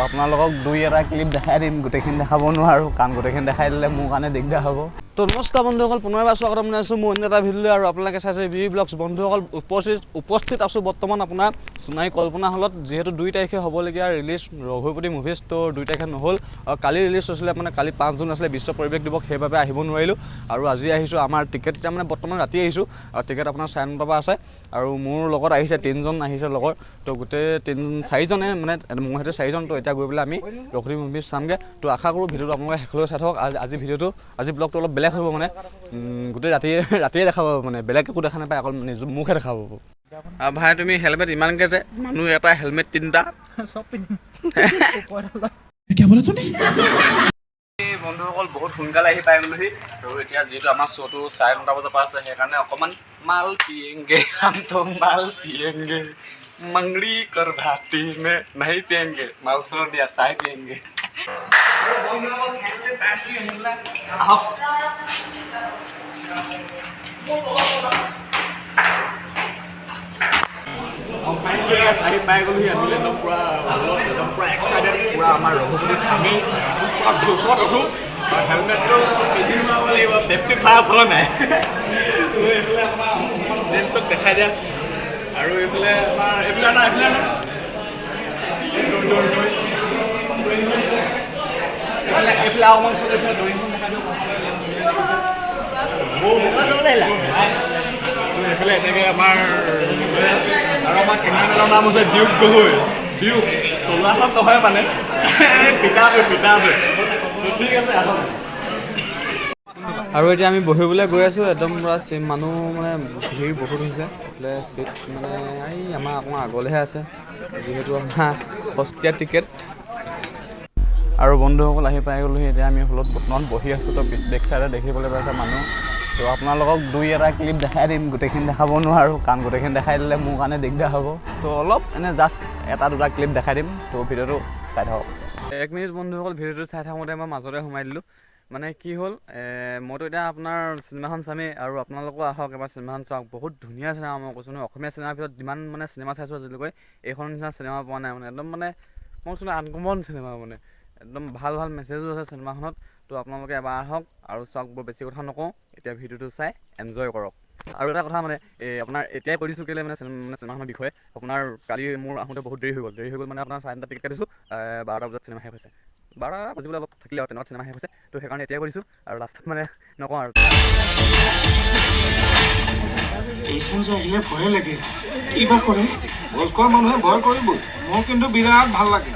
আপোনালোকক দুই এটা ক্লিপ দেখাই দিম, গোটেইখিনি দেখাব নোৱাৰোঁ কাৰণ গোটেইখিনি দেখাই দিলে মোৰ কাৰণে দিগদাৰ হ'ব। তো নমস্কাৰ বন্ধুসকল, পুনৰবাৰ স্বাগতম জনাইছোঁ মোৰ অন্য এটা ভিডিঅ' আৰু আপোনালোকে চাইছে বি ব্লগছ। বন্ধুসকল উপস্থিত আছোঁ বৰ্তমান আপোনাৰ সোণাৰী কল্পনা হলত, যিহেতু 2 তাৰিখে হ'বলগীয়া ৰিলিজ ৰঘুপতি মুভিজ। তো 2 তাৰিখে নহ'ল, কালি ৰিলিজ হৈছিলে, মানে কালি 5 জুন আছিলে বিশ্ব পৰিৱেশ দিৱস, সেইবাবে আহিব নোৱাৰিলোঁ। আৰু আজি আহিছোঁ, আমাৰ টিকেট এতিয়া মানে বৰ্তমান ৰাতি আহিছোঁ, আৰু টিকেট আপোনাৰ 9:30 পৰা আছে। আৰু মোৰ লগত আহিছে 3জন আহিছে লগৰ, তো গোটেই 4জনে মানে মোৰ সৈতে 4জন। তো এতিয়া গৈ পেলাই আমি ৰঘুপতি মুভিজ চামগৈ। তো আশা কৰোঁ ভিডিঅ'টো আপোনালোকে শেষলৈ চাই থাকক। আজি ব্লগটো অলপ বেলেগ হ'ব, মানে গোটেই ৰাতিয়ে দেখাব, মানে বেলেগ একো দেখা নাপায়, অকল নিজৰ মুখে দেখা পাব। ভাই তুমি হেলমেট ইমানকৈ যে, মানুহ এটা হেলমেট 3টা বন্ধুসকল বহুত সোনকালে আহি পাই গ'লোহি। আৰু এতিয়া যিহেতু আমাৰ শ্ব'টো 9:30 বজাৰ পৰা আছে, সেইকাৰণে অকণমান মাল পিয়েংগে, हम तो माल पिएंगे, मंगड़ी कर भाती में नहीं पिएंगे, माल सुन दिया चाय पिएंगे। আহি পাই গ'লোহি আমি, একদম পূৰা এক্সাইটেড, পূৰা আমাৰ ৰঘুপতি চামেই পূৰা ওচৰত আছোঁ। হেলমেটটো পিন্ধি ল'ব লাগিব, ছেফটি ফাৰ্ষ্ট হয় নাই। এইফালে আমাৰ ডেন্সক দেখাই দিয়া, আৰু এইফালে আমাৰ এইফালে অকণমান এইফালে এনেকৈ আমাৰ আৰু আমাৰ কেমেৰামেনৰ নাম হৈছে ডিউক গগৈ। ডিউক চলোৱাখন নহয় মানে পিতাটো ঠিক আছে আহক। আৰু এতিয়া আমি বহিবলৈ গৈ আছোঁ, একদম পূৰা মানুহ মানে ভিৰ বহুত হৈছে। এইফালে চিট মানে এই আমাৰ অকণমান আগলৈহে আছে, যিহেতু আমাৰ সস্তীয়া টিকেট। আৰু বন্ধুসকল আহি পাই গ'লোহি, এতিয়া আমি হলত বৰ্তমান বহি আছোঁ। তো বেক চাইডে দেখিবলৈ পাইছে মানুহ। তো আপোনালোকক দুই এটা ক্লিপ দেখাই দিম, গোটেইখিনি দেখাব নোৱাৰোঁ কাৰণ গোটেইখিনি দেখাই দিলে মোৰ কাৰণে দিগদাৰ হ'ব। তো অলপ এনে জাষ্ট 1-2টা ক্লিপ দেখাই দিম। তো ভিডিঅ'টো চাই থাকক। 1 মিনিট বন্ধুসকল, ভিডিঅ'টো চাই থাকোঁতে মই মাজতে সোমাই দিলোঁ। মানে কি হ'ল, মইতো এতিয়া আপোনাৰ চিনেমাখন চামেই, আৰু আপোনালোকো আহক এবাৰ চিনেমাখন চাওক। বহুত ধুনীয়া চিনেমা, মই কৈছোঁ নহয়, অসমীয়া চিনেমাৰ ভিতৰত যিমান মানে চিনেমা চাইছোঁ আজিলৈকে, এইখন নিচিনা চিনেমা পোৱা নাই। মানে একদম মানে মই কৈছোঁ আনকমন চিনেমা, মানে একদম ভাল ভাল মেছেজো আছে চিনেমাখনত। তো আপোনালোকে এবাৰ আহক আৰু চাওক। বৰ বেছি কথা নকওঁ, এতিয়া ভিডিঅ'টো চাই এনজয় কৰক। আৰু এটা কথা মানে আপোনাৰ এতিয়াই কৈ দিছোঁ কেলৈ মানে চিনেমাখনৰ বিষয়ে। আপোনাৰ কালি মোৰ আহোঁতে বহুত দেৰি হৈ গ'ল মানে আপোনাৰ 9:30 টিকেট কাটিছোঁ, 12টা বজাত চিনেমা শেষ হৈছে। 12টা বাজিবলৈ অলপ থাকিলে আৰু তেনেকুৱা চিনেমা শেষ হৈছে। তো সেইকাৰণে এতিয়াই কৰিছোঁ, আৰু লাষ্টত মানে নকওঁ আৰু। এইখন যে আহিলে ভয়ে লাগে, কিবা কৰে ভোজ খোৱা মানুহে ভয় কৰিবই। মোৰ কিন্তু বিৰাট ভাল লাগে।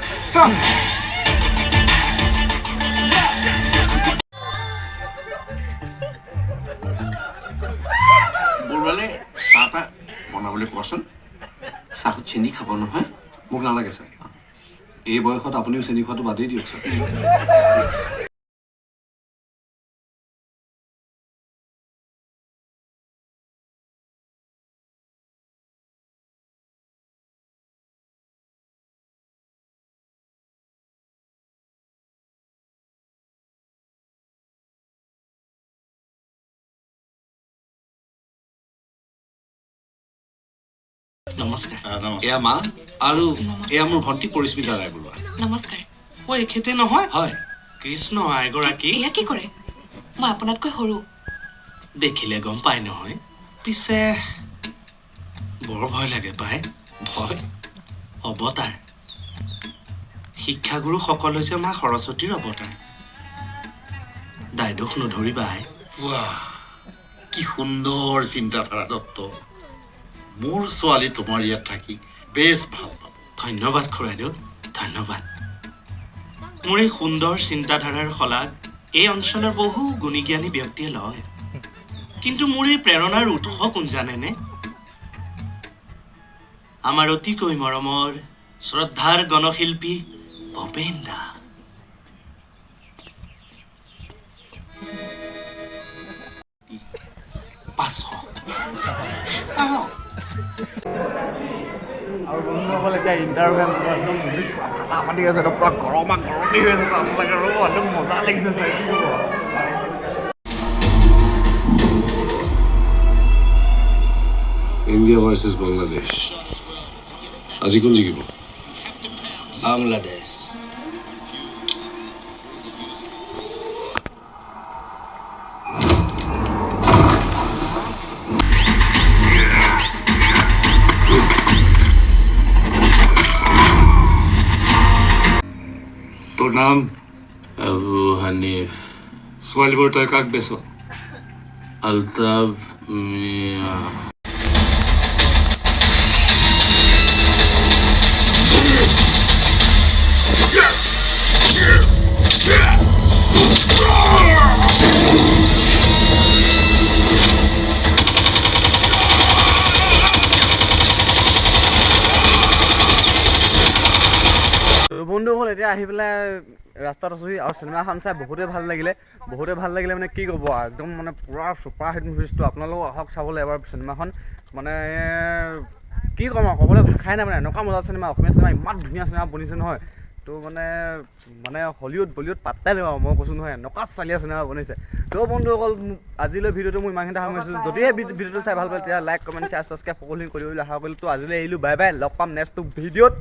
বৰবালে চাহ এটা বনাবলৈ কোৱাচোন। চাহত চেনি খাব নহয়? মোক নালাগে ছাৰ, এই বয়সত আপুনিও চেনি খোৱাটো বাদেই দিয়ক ছাৰ। নমস্কাৰ। এয়া মা, আৰু এয়া মোৰ ভণ্টি পৰিস্মিতা ৰায় বৰুৱা। নমস্কাৰ। এখেতে নহয়? হয়। কৃষ্ণ এগৰাকী। এয়া কি কৰে? মই আপোনাতকৈ সৰু। দেখিলে গম পাই নহয়। পিছে বৰ ভয় লাগে পাই। ভয়? অৱতাৰ। শিক্ষাগুৰুসকল হৈছে মা সৰস্বতীৰ অৱতাৰ। দায়দোষ নধৰিবা। কি সুন্দৰ চিন্তাধাৰা দত্ত। মোৰ ছোৱালী তোমাৰ ইয়াত থাকি বেছ ভাল পাব। ধন্যবাদ খুৰাইদেউ, ধন্যবাদ। মোৰ এই সুন্দৰ চিন্তাধাৰাৰ শলাগ এই অঞ্চলৰ বহু গুণী জ্ঞানী ব্যক্তিয়ে লয়। কিন্তু মোৰ এই প্ৰেৰণাৰ উৎস কোন জানেনে? আমাৰ অতিকৈ মৰমৰ শ্ৰদ্ধাৰ গণশিল্পী ভূপেন দা। আৰু বন্ধুসকল এতিয়া ইণ্টাৰভিউ একদম ফাটাফাটি আছে, পূৰা গৰমা গৰমী হৈ আছে। আপোনালোকে ৰ'ব, একদম মজা লাগিছে চাই, কি হ'ব। ইণ্ডিয়া ভাৰ্চেছ বাংলাদেশ আজি কোন জিকিব বাংলাদেশ তোৰ নাম আবু হানিফ ছোৱালীবোৰ তই কাক বেচ আলতাফ মিয়া বন্ধুসকল এতিয়া আহি পেলাই ৰাস্তাত আছোহি আৰু চিনেমাখন চাই বহুতেই ভাল লাগিলে মানে কি ক'ব একদম মানে পূৰা ছুপাৰ হিট মুভিজটো আপোনালোক আহক চাবলৈ এবাৰ চিনেমাখন মানে কি ক'ম আৰু ক'বলৈ ভাষাই নাই মানে এনেকুৱা মজা চিনেমা অসমীয়া চিনেমা ইমান ধুনীয়া চিনেমা বনিছে নহয় তো মানে হলিউড বলিউড পাত্তাই নেপাওঁ মই কৈছোঁ নহয় এনেকুৱা চালীয়া চিনেমা বনিছে তো বন্ধুসকল আজিলৈ ভিডিঅ'টো মই ইমানখিনিতে সামৰিছোঁ যদিহে ভিডিঅ'টো চাই ভাল পালে তেতিয়া লাইক কমেণ্ট শ্বেয়াৰ ছাবস্ক্ৰাইব সকলোখিনি কৰিব বুলি আশা কৰিলোঁ তো আজিলৈ এৰিলোঁ বাই বাই লগ পাম নেক্সট ভিডিঅ'ত